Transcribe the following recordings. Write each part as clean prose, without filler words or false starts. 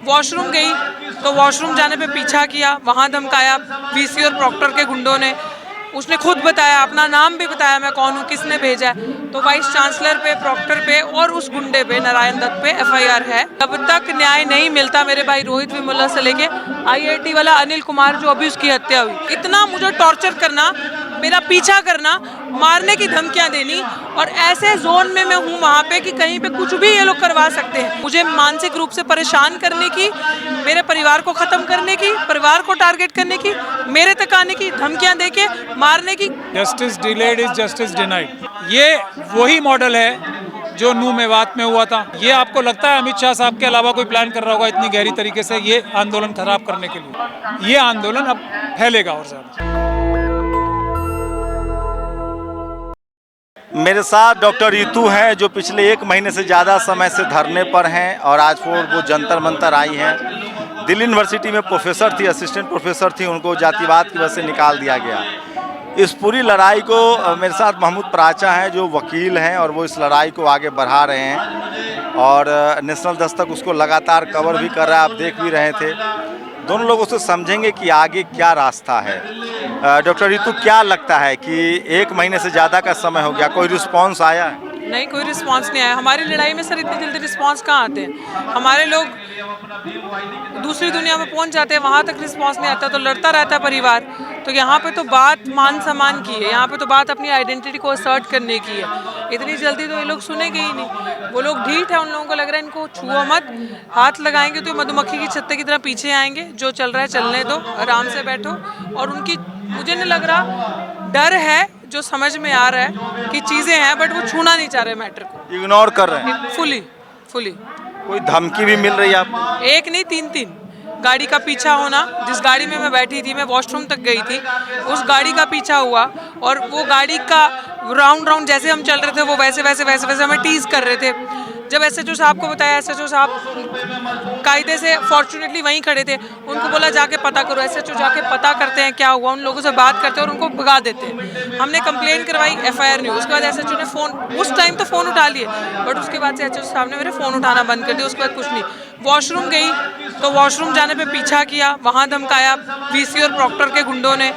Washroom गई तो washroom जाने पे पीछा किया, वहाँ धमकाया वीसी और प्रॉक्टर के गुंडों ने। उसने खुद बताया, अपना नाम भी बताया, मैं कौन हूँ, किसने भेजा है। तो वाइस चांसलर पे, प्रॉक्टर पे और उस गुंडे पे, नारायण दत्त पे एफआईआर है। जब तक न्याय नहीं मिलता, मेरे भाई रोहित विमुल्ला से लेके आईआईटी वाला अनिल कुमार जो अभी उसकी हत्या हुई, इतना मुझे टॉर्चर करना, मेरा पीछा करना, मारने की धमकियां देनी, और ऐसे जोन में मैं हूँ वहाँ पे कि कहीं पे कुछ भी ये लोग करवा सकते हैं। मुझे मानसिक रूप से परेशान करने की, मेरे परिवार को खत्म करने की, परिवार को टारगेट करने की, मेरे तक आने की, धमकियां देके मारने की। Justice delayed is justice denied, ये वही मॉडल है जो नू मेवात में हुआ था। ये आपको लगता है अमित शाह साहब के अलावा कोई प्लान कर रहा होगा इतनी गहरी तरीके से ये आंदोलन खराब करने के लिए? ये आंदोलन अब फैलेगा और ज्यादा। मेरे साथ डॉक्टर रितु हैं जो पिछले 1 महीने से ज़्यादा समय से धरने पर हैं और आज वो जंतर मंतर आई हैं। दिल्ली यूनिवर्सिटी में प्रोफेसर थी, असिस्टेंट प्रोफेसर थी, उनको जातिवाद की वजह से निकाल दिया गया। इस पूरी लड़ाई को मेरे साथ महमूद प्राचा हैं जो वकील हैं और वो इस लड़ाई को आगे बढ़ा रहे हैं और नेशनल दस्तक उसको लगातार कवर भी कर रहा है, आप देख भी रहे थे। दोनों लोगों से समझेंगे कि आगे क्या रास्ता है। डॉक्टर रितु, क्या लगता है कि 1 महीने से ज़्यादा का समय हो गया, कोई रिस्पांस आया है? नहीं, कोई रिस्पांस नहीं आया। हमारी लड़ाई में सर इतनी जल्दी रिस्पांस कहाँ आते हैं? हमारे लोग दूसरी दुनिया में पहुंच जाते हैं, वहाँ तक रिस्पांस नहीं आता, तो लड़ता रहता है परिवार। तो यहाँ पे तो बात मान सम्मान की है, यहाँ पे तो बात अपनी आइडेंटिटी को असर्ट करने की है। इतनी जल्दी तो ये लोग सुनेंगे ही नहीं। वो लोग ढीठ है, उन लोगों को लग रहा है इनको छुओ मत, हाथ लगाएंगे तो मधुमक्खी की छत्ते की तरह पीछे आएंगे। जो चल रहा है चलने दो, आराम से बैठो। और उनकी, मुझे नहीं लग रहा, डर है जो समझ में आ रहा है कि चीज़ें हैं, बट वो छूना नहीं चाह रहे मैटर को, इग्नोर कर रहे हैं फुली। कोई धमकी भी मिल रही है आपको? एक नहीं, 3 गाड़ी का पीछा होना। जिस गाड़ी में मैं बैठी थी, मैं वॉशरूम तक गई थी, उस गाड़ी का पीछा हुआ और वो गाड़ी का राउंड जैसे हम चल रहे थे वो वैसे हमें टीज कर रहे थे। जब एसएचओ साहब को बताया, एसएचओ साहब कायदे से फॉर्चुनेटली वहीं खड़े थे, उनको बोला जाके पता करो। एसएचओ जाके पता करते हैं क्या हुआ, उन लोगों से बात करते हैं और उनको भगा देते हैं। हमने कंप्लेन करवाई, एफआईआर नहीं। उसके बाद एसएचओ ने फ़ोन, उस टाइम तो फ़ोन उठा लिए, बट उसके बाद से एसएचओ साहब ने मेरे फ़ोन उठाना बंद कर दिया। उसके बाद कुछ नहीं। वॉशरूम गई तो वॉशरूम जाने पे पीछा किया, वहाँ धमकाया वीसी और प्रॉक्टर के गुंडों ने।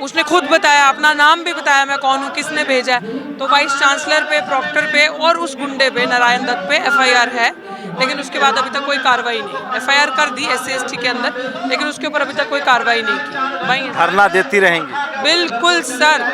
उसने खुद बताया, अपना नाम भी बताया, मैं कौन हूँ, किसने भेजा है। तो वाइस चांसलर पे, प्रॉक्टर पे और उस गुंडे पे, नारायण दत्त पे एफआईआर है, लेकिन उसके बाद अभी तक कोई कार्रवाई नहीं। एफआईआर कर दी SC/ST के अंदर, लेकिन उसके ऊपर अभी तक कोई कार्रवाई नहीं की। वहीं धरना देती रहेंगी? बिल्कुल सर,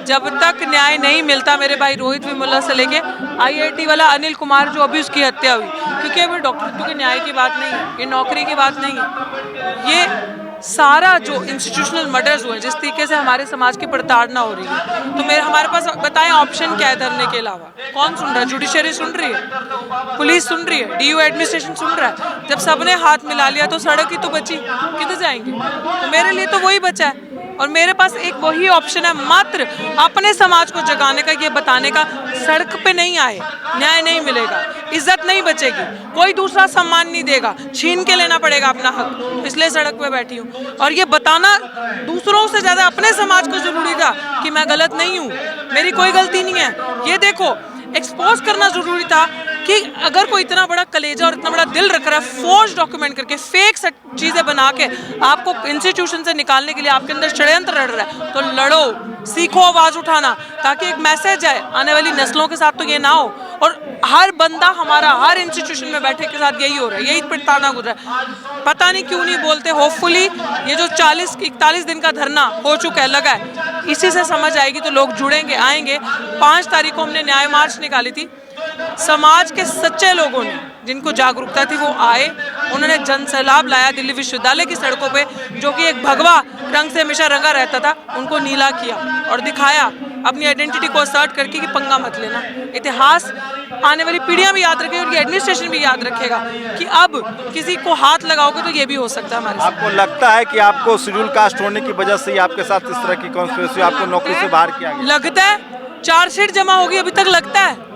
जब तक न्याय नहीं मिलता, मेरे भाई रोहित विमुल्ला से लेके आईआईटी वाला अनिल कुमार जो अभी उसकी हत्या हुई, क्योंकि अभी डॉक्टर की न्याय की बात नहीं है, ये नौकरी की बात नहीं है, ये सारा जो इंस्टीट्यूशनल मर्डर्स हुए, जिस तरीके से हमारे समाज की प्रताड़ना हो रही है, तो हमारे पास बताएं ऑप्शन क्या है धरने के अलावा? कौन सुन रहा है? जुडिशरी सुन रही है, पुलिस सुन रही है, DU एडमिनिस्ट्रेशन सुन रहा है। जब सबने हाथ मिला लिया तो सड़क ही तो बची, किधर जाएंगे? तो मेरे लिए तो वही बचा है और मेरे पास एक वही ऑप्शन है, मात्र अपने समाज को जगाने का, ये बताने का, सड़क पे नहीं आए, न्याय नहीं मिलेगा, इज्जत नहीं बचेगी, कोई दूसरा सम्मान नहीं देगा, छीन के लेना पड़ेगा अपना हक, इसलिए सड़क पे बैठी हूँ। और ये बताना दूसरों से ज़्यादा अपने समाज को जरूरी था कि मैं गलत नहीं हूँ, मेरी कोई गलती नहीं है। ये देखो, एक्सपोज करना जरूरी था कि अगर कोई इतना बड़ा कलेजा और इतना बड़ा दिल रख रहा है, फोर्ज डॉक्यूमेंट करके, फेक चीज़ें बना के आपको इंस्टीट्यूशन से निकालने के लिए आपके अंदर षड्यंत्र लड़ रहा है, तो लड़ो, सीखो आवाज़ उठाना, ताकि एक मैसेज आए आने वाली नस्लों के साथ तो ये ना हो। और हर बंदा हमारा हर इंस्टीट्यूशन में बैठे के साथ यही हो रहा है, यही प्रताड़ना गुजरा है। पता नहीं क्यों नहीं बोलते। होपफुली ये जो 40-41 दिन का धरना हो चुका है, लगा है, इसी से समझ आएगी तो लोग जुड़ेंगे, आएंगे। 5 तारीख को हमने न्याय मार्च निकाली थी, समाज के सच्चे लोगों ने, जिनको जागरूकता थी, वो आए, उन्होंने जन सैलाब लाया दिल्ली विश्वविद्यालय की सड़कों पे, जो कि एक भगवा रंग से हमेशा रंगा रहता था, उनको नीला किया और दिखाया अपनी आइडेंटिटी को असर्ट करके कि पंगा मत लेना। इतिहास आने वाली पीढ़ियां भी याद रखेगी और ये एडमिनिस्ट्रेशन भी याद रखेगा कि अब किसी को हाथ लगाओगे तो ये भी हो सकता है हमारे साथ। आपको लगता है कि आपको शेड्यूल कास्ट होने की वजह से आपके साथ इस तरह की कॉन्स्पिरेसी, आपको नौकरी से बाहर किया गया? लगता है चार्जशीट जमा होगी, अभी तक लगता है।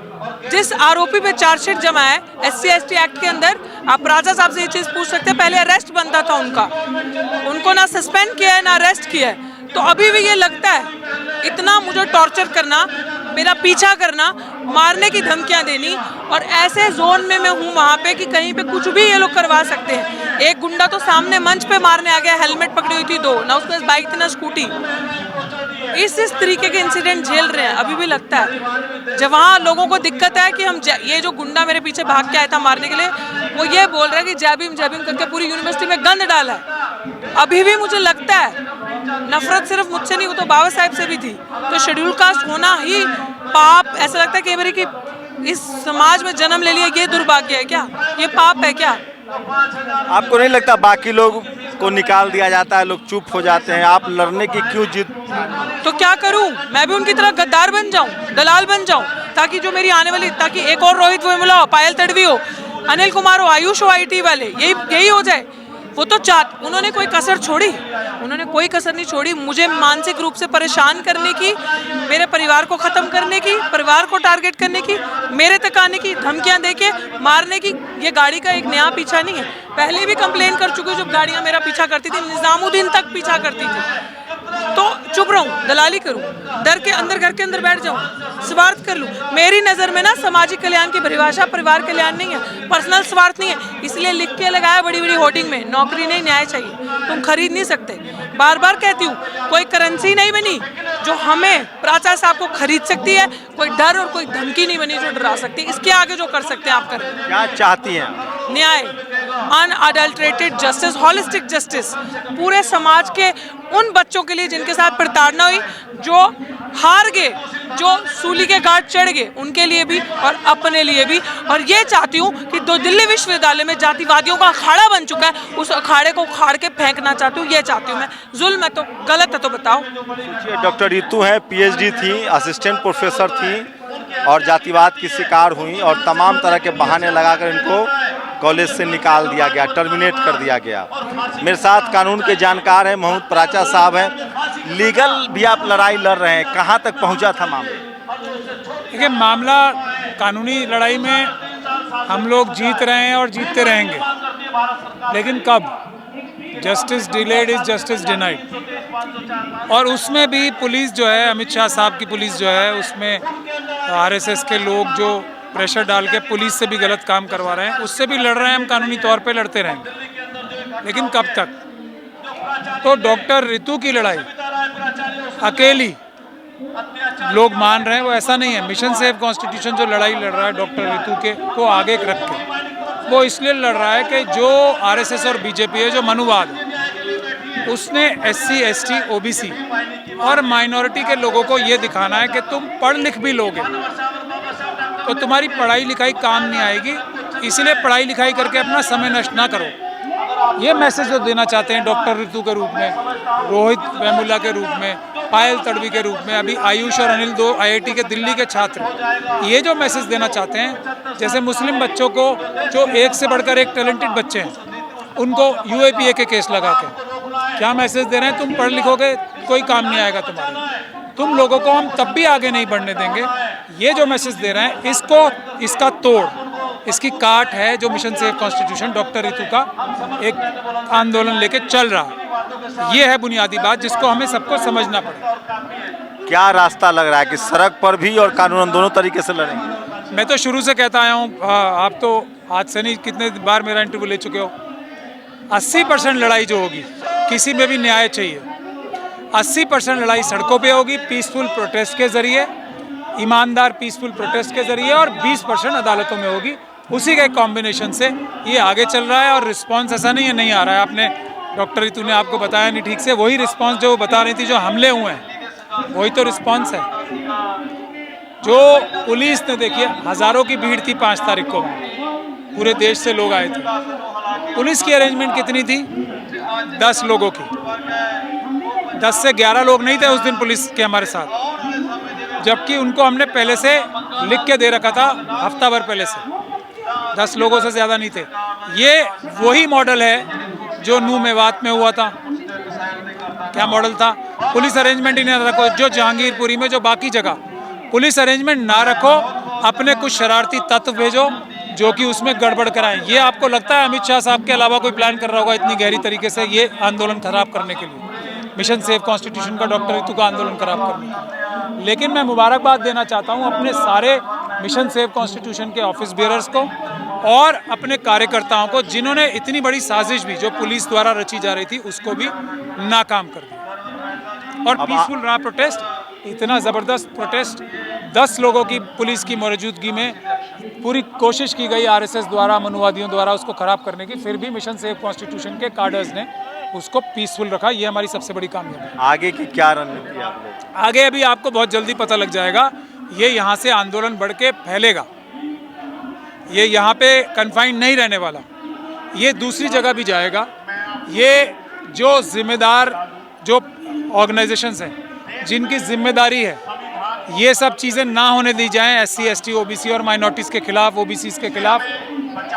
जिस आरोपी पे चार्जशीट जमा है SC/ST एक्ट के अंदर, आप राजा साहब से ये चीज़ पूछ सकते हैं, पहले अरेस्ट बनता था उनका, उनको ना सस्पेंड किया है ना अरेस्ट किया है, तो अभी भी ये लगता है। इतना मुझे टॉर्चर करना, मेरा पीछा करना, मारने की धमकियां देनी, और ऐसे जोन में मैं हूँ वहाँ पे कि कहीं पे कुछ भी ये लोग करवा सकते हैं। एक गुंडा तो सामने मंच पे मारने आ गया, हेलमेट पकड़ी हुई थी 2, ना उसके पास बाइक थी ना स्कूटी। इस तरीके के इंसिडेंट झेल रहे हैं अभी भी लगता है। जब वहाँ लोगों को दिक्कत है कि हम ये जो गुंडा मेरे पीछे भाग के आया था मारने के लिए, वो ये बोल रहा है कि जय भीम करके पूरी यूनिवर्सिटी में गंद डाला है। अभी भी मुझे लगता है नफरत सिर्फ मुझसे नहीं, वो तो बाबा साहब से भी थी। तो शेड्यूल कास्ट होना ही पाप, ऐसा लगता है कई बार कि इस समाज में जन्म ले लिया ये दुर्भाग्य है क्या, ये पाप है क्या? आपको नहीं लगता बाकी लोग को निकाल दिया जाता है, लोग चुप हो जाते हैं, आप लड़ने की क्यों जिद? तो क्या करूं, मैं भी उनकी तरह गद्दार बन जाऊं, दलाल बन जाऊं, ताकि जो मेरी आने वाली, ताकि एक और रोहित वेमुला हो, पायल तड़वी हो, अनिल कुमार हो, आयुष हो, आईटी वाले, यही हो जाए। वो तो उन्होंने कोई कसर छोड़ी, उन्होंने कोई कसर नहीं छोड़ी मुझे मानसिक रूप से परेशान करने की, मेरे परिवार को ख़त्म करने की, परिवार को टारगेट करने की, मेरे तक आने की, धमकियां देके मारने की। ये गाड़ी का एक नया पीछा नहीं है, पहले भी कंप्लेन कर चुकी हूँ जब गाड़ियाँ मेरा पीछा करती थी, निजामुद्दीन तक पीछा करती थी। तो चुप रहूं, दलाली करूं, डर के अंदर घर के अंदर बैठ जाऊं, स्वार्थ कर लूं। मेरी नज़र में ना सामाजिक कल्याण की परिभाषा परिवार कल्याण नहीं है, पर्सनल स्वार्थ नहीं है। इसलिए लिख के लगाया बड़ी बड़ी होर्डिंग में, नौकरी नहीं न्याय चाहिए, तुम खरीद नहीं सकते। बार बार कहती हूँ, कोई करेंसी नहीं बनी जो हमें प्राचार्य साहब को खरीद सकती है, कोई डर और कोई धमकी नहीं बनी जो डरा सकती है। इसके आगे जो कर सकते हैं आप करें। क्या चाहती हैं? न्याय, अनअडल्ट्रेटेड जस्टिस, हॉलिस्टिक जस्टिस, पूरे समाज के उन बच्चों के लिए जिनके साथ प्रताड़ना हुई, जो हार गए, जो सूली के घाट चढ़ गए, उनके लिए भी और अपने लिए भी। और ये चाहती हूँ कि दिल्ली विश्वविद्यालय में जातिवादियों का अखाड़ा बन चुका है, उस अखाड़े को उखाड़ के फेंकना चाहती हूँ। ये चाहती हूँ मैं। जुल्म है तो गलत है तो बताओ। डॉक्टर रितु हैं, पीएचडी थी, असिस्टेंट प्रोफेसर थी और जातिवाद की शिकार हुई और तमाम तरह के बहाने लगाकर इनको कॉलेज से निकाल दिया गया, टर्मिनेट कर दिया गया। मेरे साथ कानून के जानकार हैं, महमूद प्राचा साहब हैं। लीगल भी आप लड़ाई लड़ रहे हैं, कहाँ तक पहुँचा था मामला? देखिए, मामला कानूनी लड़ाई में हम लोग जीत रहे हैं और जीतते रहेंगे, लेकिन कब? Justice delayed is justice denied. और उसमें भी पुलिस जो है, अमित शाह साहब की पुलिस जो है, उसमें आरएसएस के लोग जो प्रेशर डाल के पुलिस से भी गलत काम करवा रहे हैं, उससे भी लड़ रहे हैं। हम कानूनी तौर पे लड़ते रहेंगे, लेकिन कब तक? तो डॉक्टर रितु की लड़ाई अकेली लोग मान रहे हैं, वो ऐसा नहीं है। मिशन सेव कॉन्स्टिट्यूशन जो लड़ाई लड़ रहा है डॉक्टर रितु के को आगे रख के, वो इसलिए लड़ रहा है कि जो आरएसएस और बीजेपी है, जो मनुवाद है, उसने एससी, एसटी, ओबीसी और माइनॉरिटी के लोगों को ये दिखाना है कि तुम पढ़ लिख भी लोगे तो तुम्हारी पढ़ाई लिखाई काम नहीं आएगी, इसलिए पढ़ाई लिखाई करके अपना समय नष्ट ना करो। ये मैसेज जो देना चाहते हैं डॉक्टर रितु के रूप में, रोहित वेमुला के रूप में, पायल तड़वी के रूप में, अभी आयुष और अनिल, 2 आईआईटी के दिल्ली के छात्र, ये जो मैसेज देना चाहते हैं, जैसे मुस्लिम बच्चों को जो एक से बढ़कर एक टैलेंटेड बच्चे हैं, उनको यूएपीए के केस लगा के क्या मैसेज दे रहे हैं? तुम पढ़ लिखोगे कोई काम नहीं आएगा तुम्हारे, तुम लोगों को हम तब भी आगे नहीं बढ़ने देंगे। ये जो मैसेज दे रहे हैं, इसका तोड़, इसकी काट है जो mission save constitution doctor Ritu का एक आंदोलन लेके चल रहा है। ये है बुनियादी बात जिसको हमें सबको समझना पड़ेगा। क्या रास्ता लग रहा है कि सड़क पर भी और कानून दोनों तरीके से लड़ेंगे? मैं तो शुरू से कहता आया हूँ, आप तो आज से नहीं कितने बार मेरा इंटरव्यू ले चुके हो। 80% लड़ाई जो होगी, किसी में भी न्याय चाहिए, 80% लड़ाई सड़कों पे होगी, पीसफुल प्रोटेस्ट के जरिए, ईमानदार पीसफुल प्रोटेस्ट के जरिए, और 20% अदालतों में होगी। उसी के कॉम्बिनेशन से ये आगे चल रहा है और रिस्पांस ऐसा नहीं है नहीं आ रहा है। आपने डॉक्टर रितु ने आपको बताया नहीं ठीक से, वही रिस्पांस जो बता रही थी, जो हमले हुए हैं, वही तो रिस्पांस है। जो पुलिस ने, देखिए, हज़ारों की भीड़ थी 5 तारीख को, पूरे देश से लोग आए थे। पुलिस की अरेंजमेंट कितनी थी? 10 लोगों की। 10 से 11 लोग नहीं थे उस दिन पुलिस के हमारे साथ, जबकि उनको हमने पहले से लिख के दे रखा था, हफ्ता भर पहले से। 10 लोगों से ज़्यादा नहीं थे। ये वही मॉडल है जो नू मेवात में हुआ था। क्या मॉडल था? पुलिस अरेंजमेंट ही नहीं रखो, जो जहांगीरपुरी में, जो बाकी जगह पुलिस अरेंजमेंट ना रखो, अपने कुछ शरारती तत्व भेजो जो कि उसमें गड़बड़ कराएं। ये आपको लगता है अमित शाह साहब के अलावा कोई प्लान कर रहा होगा इतनी गहरी तरीके से ये आंदोलन खराब करने के लिए, मिशन सेव कॉन्स्टिट्यूशन का, डॉक्टर रितु का आंदोलन खराब करने के लिए? लेकिन मैं मुबारकबाद देना चाहता हूं अपने सारे मिशन सेव कॉन्स्टिट्यूशन के ऑफिस बियरर्स को और अपने कार्यकर्ताओं को, जिन्होंने इतनी बड़ी साजिश भी जो पुलिस द्वारा रची जा रही थी उसको भी नाकाम कर दिया। और पीसफुल रहा प्रोटेस्ट, इतना ज़बरदस्त प्रोटेस्ट, 10 लोगों की पुलिस की मौजूदगी में पूरी कोशिश की गई आरएसएस द्वारा, मनुवादियों द्वारा उसको ख़राब करने की, फिर भी मिशन सेव कॉन्स्टिट्यूशन के कार्डर्स ने उसको पीसफुल रखा। ये हमारी सबसे बड़ी कामयाबी है। आगे की क्या रणनीति है आप लोग? आगे अभी आपको बहुत जल्दी पता लग जाएगा। ये यहाँ से आंदोलन बढ़ के फैलेगा, ये यहाँ पे कन्फाइंड नहीं रहने वाला, ये दूसरी जगह भी जाएगा। ये जो जिम्मेदार जो ऑर्गेनाइजेशंस हैं जिनकी जिम्मेदारी है ये सब चीज़ें ना होने दी जाएं, SC ST OBC और माइनॉरिटीज़ के खिलाफ, OBCs के खिलाफ,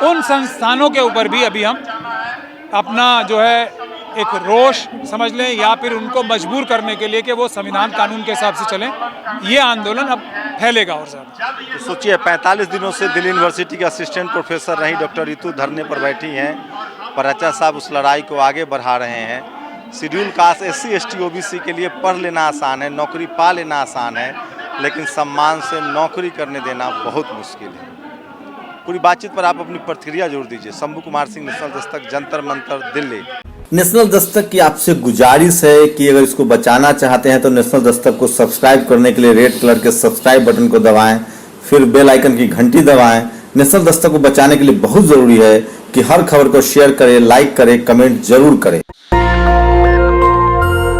उन संस्थानों के ऊपर भी अभी हम अपना जो है एक रोष समझ लें या फिर उनको मजबूर करने के लिए कि वो संविधान कानून के हिसाब से चलें, ये आंदोलन अब फैलेगा और ज़्यादा। तो सोचिए 45 दिनों से दिल्ली यूनिवर्सिटी के असिस्टेंट प्रोफेसर रही डॉक्टर रितु धरने पर बैठी हैं, पर आचार्य साहब उस लड़ाई को आगे बढ़ा रहे हैं। Schedule caste SC ST OBC के लिए पढ़ लेना आसान है, नौकरी पा लेना आसान है, लेकिन सम्मान से नौकरी करने देना बहुत मुश्किल है। पूरी बातचीत पर आप अपनी प्रतिक्रिया जरूर दीजिए। शंभू कुमार सिंह, नेशनल दस्तक, जंतर मंतर, दिल्ली। नेशनल दस्तक की आपसे गुजारिश है कि अगर इसको बचाना चाहते हैं तो नेशनल दस्तक को सब्सक्राइब करने के लिए रेड कलर के सब्सक्राइब बटन को दबाएं, फिर बेल आइकन की घंटी दबाएं। नेशनल दस्तक को बचाने के लिए बहुत जरूरी है कि हर खबर को शेयर करें, लाइक करें, कमेंट जरूर करें।